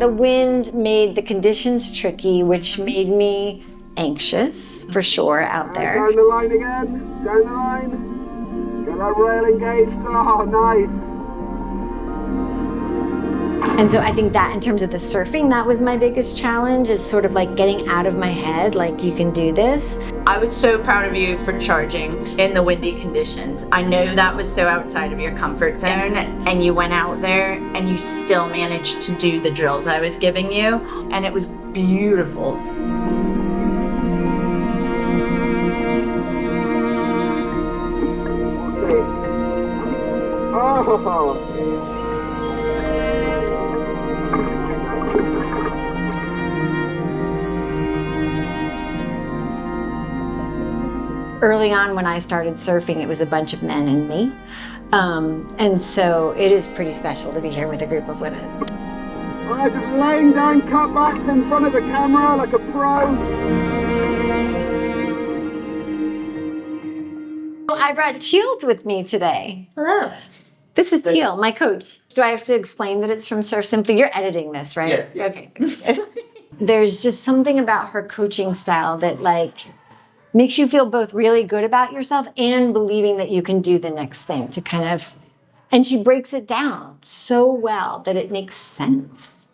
The wind made the conditions tricky, which made me anxious, for sure, out there. Down the line again, down the line. Get that rail engaged, oh, nice. And so I think that in terms of the surfing, that was my biggest challenge, is sort of like getting out of my head, like, you can do this. I was so proud of you for charging in the windy conditions. I know that was so outside of your comfort zone, and you went out there and you still managed to do the drills I was giving you, and it was beautiful. We'll see. Oh! Early on when I started surfing, it was a bunch of men and me. And so it is pretty special to be here with a group of women. All right, just laying down cutbacks in front of the camera like a pro. I brought Teal with me today. Hello. This is Teal, my coach. Do I have to explain that it's from Surf Simply? You're editing this, right? Yeah. Okay. There's just something about her coaching style that, like, makes you feel both really good about yourself and believing that you can do the next thing to kind of, and she breaks it down so well that it makes sense.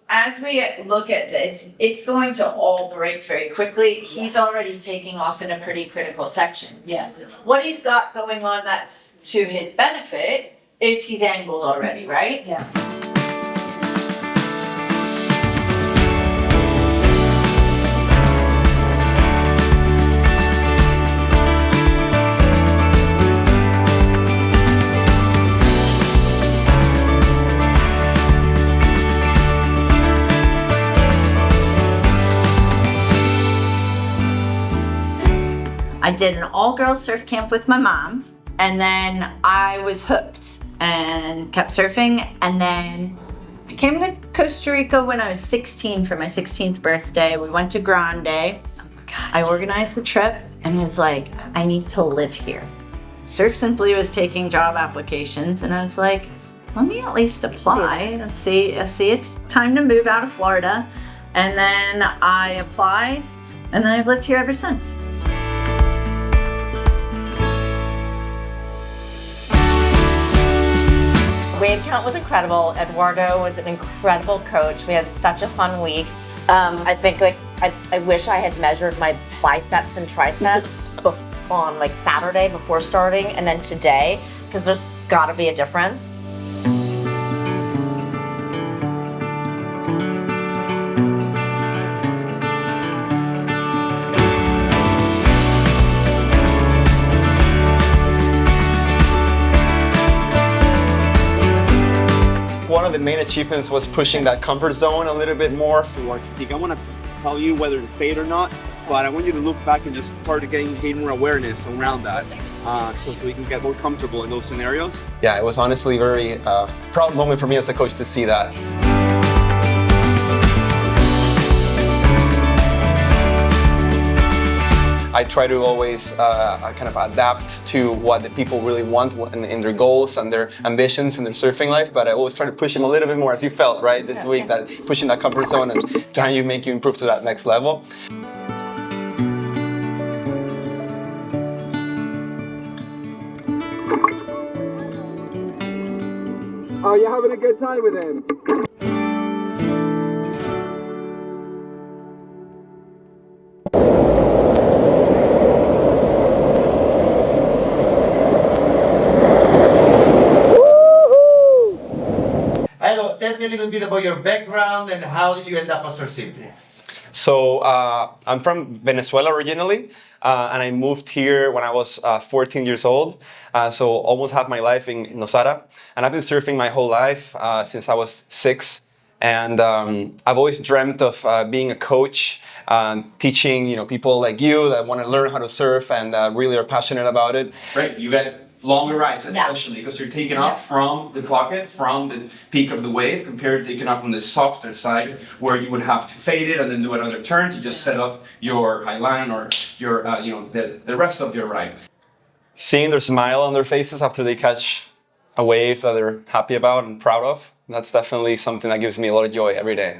As we look at this, it's going to all break very quickly. He's already taking off in a pretty critical section. Yeah. What he's got going on that's to his benefit is he's angled already, right? Yeah. I did an all-girls surf camp with my mom, and then I was hooked and kept surfing, and then I came to Costa Rica when I was 16 for my 16th birthday. We went to Grande. Oh my gosh. I organized the trip and was like, I need to live here. Surf Simply was taking job applications, and I was like, let me at least apply. I see it's time to move out of Florida. And then I applied, and then I've lived here ever since. Wave count was incredible. Eduardo was an incredible coach. We had such a fun week. I think I wish I had measured my biceps and triceps on like Saturday before starting and then today, because there's gotta be a difference. One of the main achievements was pushing that comfort zone a little bit more. I want to tell you whether to fade or not, but I want you to look back and just start gain more awareness around that, so we can get more comfortable in those scenarios. Yeah, it was honestly a very proud moment for me as a coach to see that. I try to always kind of adapt to what the people really want in their goals and their ambitions in their surfing life, but I always try to push them a little bit more, as you felt, right, this week, that pushing that comfort zone and trying to make you improve to that next level. Oh, you're having a good time with him? Hello, tell me a little bit about your background and how did you end up at Surf Simply? So I'm from Venezuela originally, and I moved here when I was 14 years old. So almost half my life in Nosara, and I've been surfing my whole life since I was 6. And I've always dreamt of being a coach, teaching people like you that want to learn how to surf and really are passionate about it. Right, you get longer rides essentially because you're taking off from the pocket, from the peak of the wave, compared to taking off from the softer side where you would have to fade it and then do another turn to just set up your high line or your the rest of your ride. Seeing their smile on their faces after they catch a wave that they're happy about and proud of, That's definitely something that gives me a lot of joy every day.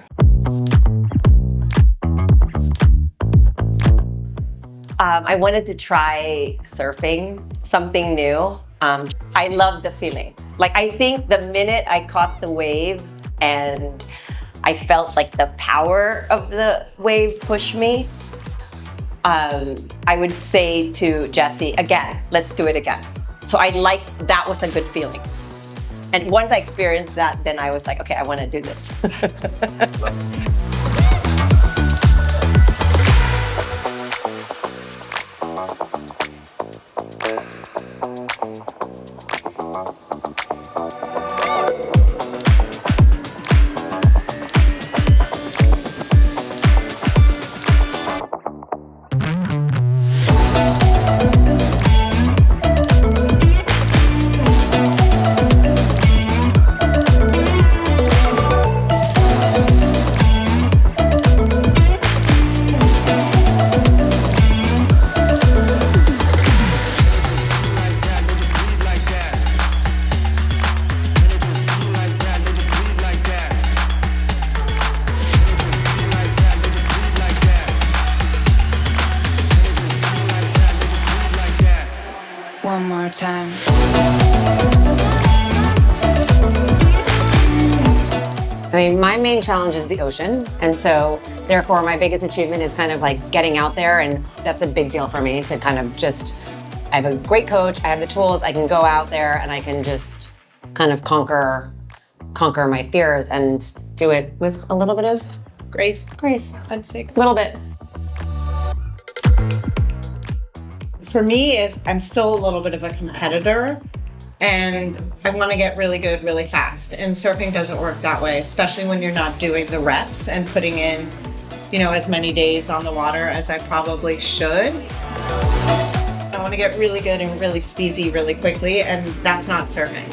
I wanted to try surfing, something new. I love the feeling. Like, I think the minute I caught the wave and I felt like the power of the wave push me, I would say to Jasie, again, let's do it again. So that was a good feeling. And once I experienced that, then I was like, okay, I want to do this. One more time. I mean, my main challenge is the ocean, and so therefore my biggest achievement is kind of like getting out there, and that's a big deal for me to kind of just, I have a great coach, I have the tools, I can go out there and I can just kind of conquer my fears and do it with a little bit of Grace. I'd say a little bit. For me, I'm still a little bit of a competitor, and I want to get really good really fast. And surfing doesn't work that way, especially when you're not doing the reps and putting in, as many days on the water as I probably should. I want to get really good and really steezy really quickly, and that's not surfing.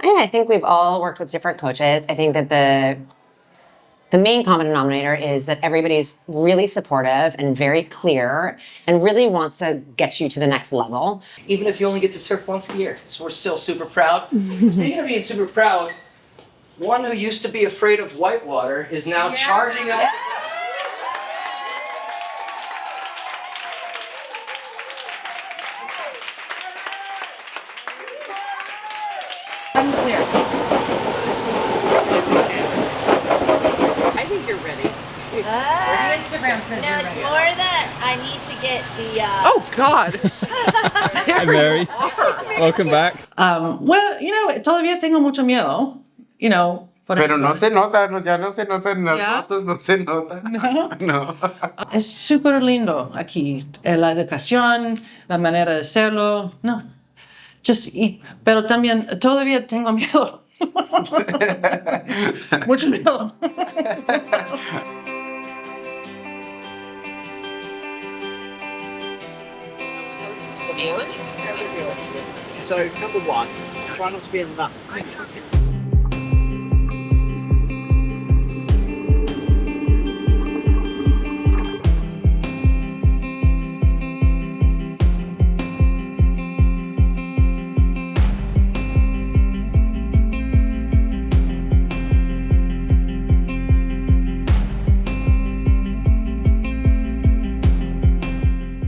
Yeah, I think we've all worked with different coaches. I think that the main common denominator is that everybody's really supportive and very clear and really wants to get you to the next level. Even if you only get to surf once a year, so we're still super proud. Speaking of being super proud, one who used to be afraid of whitewater is now charging up. Unclear. I think you're ready. The Instagram says No, it's more that I need to get the. Oh God! Hi Mary, welcome back. Well, todavía tengo mucho miedo. Pero no se nota, ya no se nota en las fotos, no se nota. No. Es súper lindo aquí. La educación, la manera de hacerlo. No. Pero también todavía tengo miedo. Mucho miedo. So, number one, try not to be in that.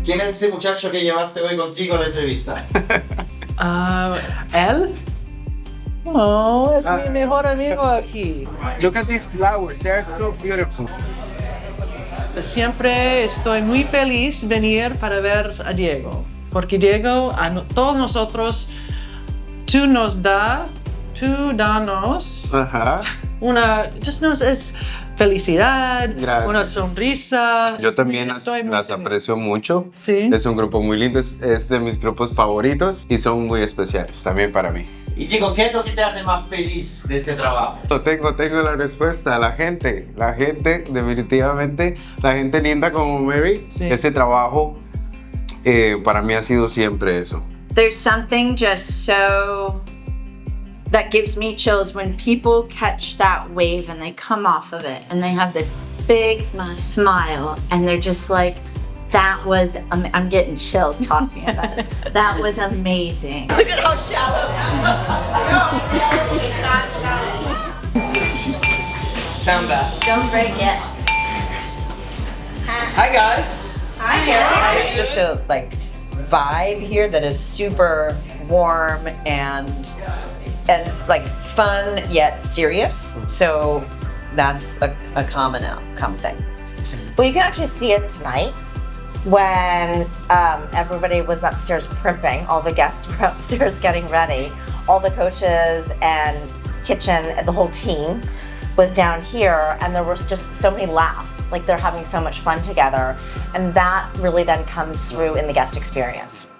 ¿Quién es ese muchacho que llevaste hoy contigo a la entrevista? ¿Él? No, es mi mejor amigo aquí. Look at these flowers, they're so beautiful. Siempre estoy muy feliz venir para ver a Diego, porque Diego, todos nosotros, tú danos es felicidad, Gracias. una sonrisa. Yo también las aprecio mucho. Sí. Es un grupo muy lindo, es de mis grupos favoritos y son muy especiales también para mí. Y Chico, ¿qué es lo que te hace más feliz de este trabajo? Tengo la respuesta, la gente definitivamente, la gente linda como Mary, ese trabajo para mí ha sido siempre eso. There's something just so that gives me chills when people catch that wave and they come off of it and they have this big smile and they're just like, That was, I'm getting chills talking about it. That was amazing. Look at how shallow. Sound bath. Don't break it. Hi guys. There's just a like vibe here that is super warm and like fun yet serious. So that's a common thing. Well, you can actually see it tonight when everybody was upstairs primping. All the guests were upstairs getting ready. All the coaches and kitchen, the whole team was down here, and there was just so many laughs. Like they're having so much fun together, and that really then comes through in the guest experience.